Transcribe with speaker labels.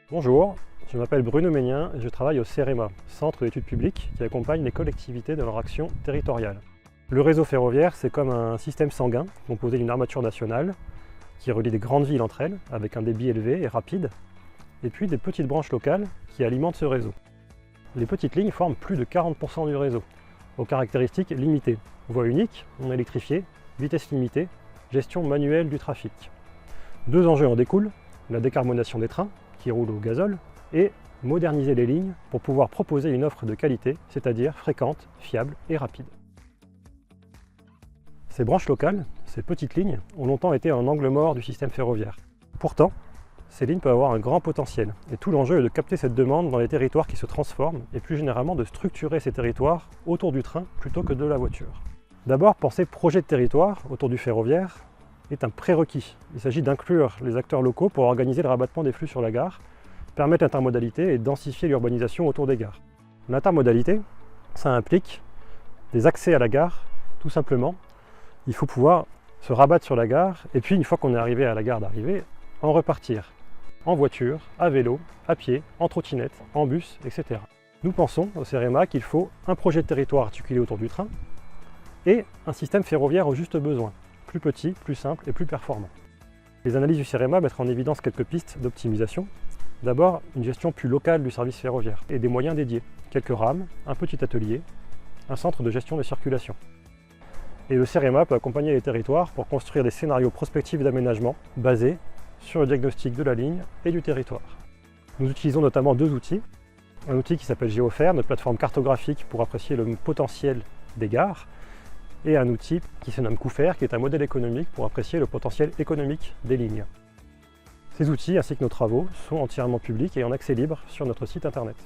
Speaker 1: Bonjour, je m'appelle Bruno Ménien et je travaille au CEREMA, Centre d'études publiques qui accompagne les collectivités dans leur action territoriale. Le réseau ferroviaire, c'est comme un système sanguin composé d'une armature nationale qui relie des grandes villes entre elles avec un débit élevé et rapide, et puis des petites branches locales qui alimentent ce réseau. Les petites lignes forment plus de 40% du réseau, aux caractéristiques limitées. Voie unique, non électrifiée, vitesse limitée, gestion manuelle du trafic. Deux enjeux en découlent, la décarbonation des trains, qui roulent au gazole, et moderniser les lignes pour pouvoir proposer une offre de qualité, c'est-à-dire fréquente, fiable et rapide. Ces branches locales, ces petites lignes, ont longtemps été un angle mort du système ferroviaire. Pourtant, ces lignes peuvent avoir un grand potentiel, et tout l'enjeu est de capter cette demande dans les territoires qui se transforment, et plus généralement de structurer ces territoires autour du train plutôt que de la voiture. D'abord, penser projet de territoire autour du ferroviaire est un prérequis. Il s'agit d'inclure les acteurs locaux pour organiser le rabattement des flux sur la gare, permettre l'intermodalité et densifier l'urbanisation autour des gares. L'intermodalité, ça implique des accès à la gare, tout simplement. Il faut pouvoir se rabattre sur la gare et puis une fois qu'on est arrivé à la gare d'arrivée, en repartir en voiture, à vélo, à pied, en trottinette, en bus, etc. Nous pensons au CEREMA qu'il faut un projet de territoire articulé autour du train et un système ferroviaire au juste besoin, plus petit, plus simple et plus performant. Les analyses du CEREMA mettent en évidence quelques pistes d'optimisation. D'abord, une gestion plus locale du service ferroviaire et des moyens dédiés, quelques rames, un petit atelier, un centre de gestion des circulations. Et le CEREMA peut accompagner les territoires pour construire des scénarios prospectifs d'aménagement basés sur le diagnostic de la ligne et du territoire. Nous utilisons notamment deux outils. Un outil qui s'appelle Géofer, notre plateforme cartographique pour apprécier le potentiel des gares, et un outil qui se nomme Coufer, qui est un modèle économique pour apprécier le potentiel économique des lignes. Ces outils ainsi que nos travaux sont entièrement publics et en accès libre sur notre site internet.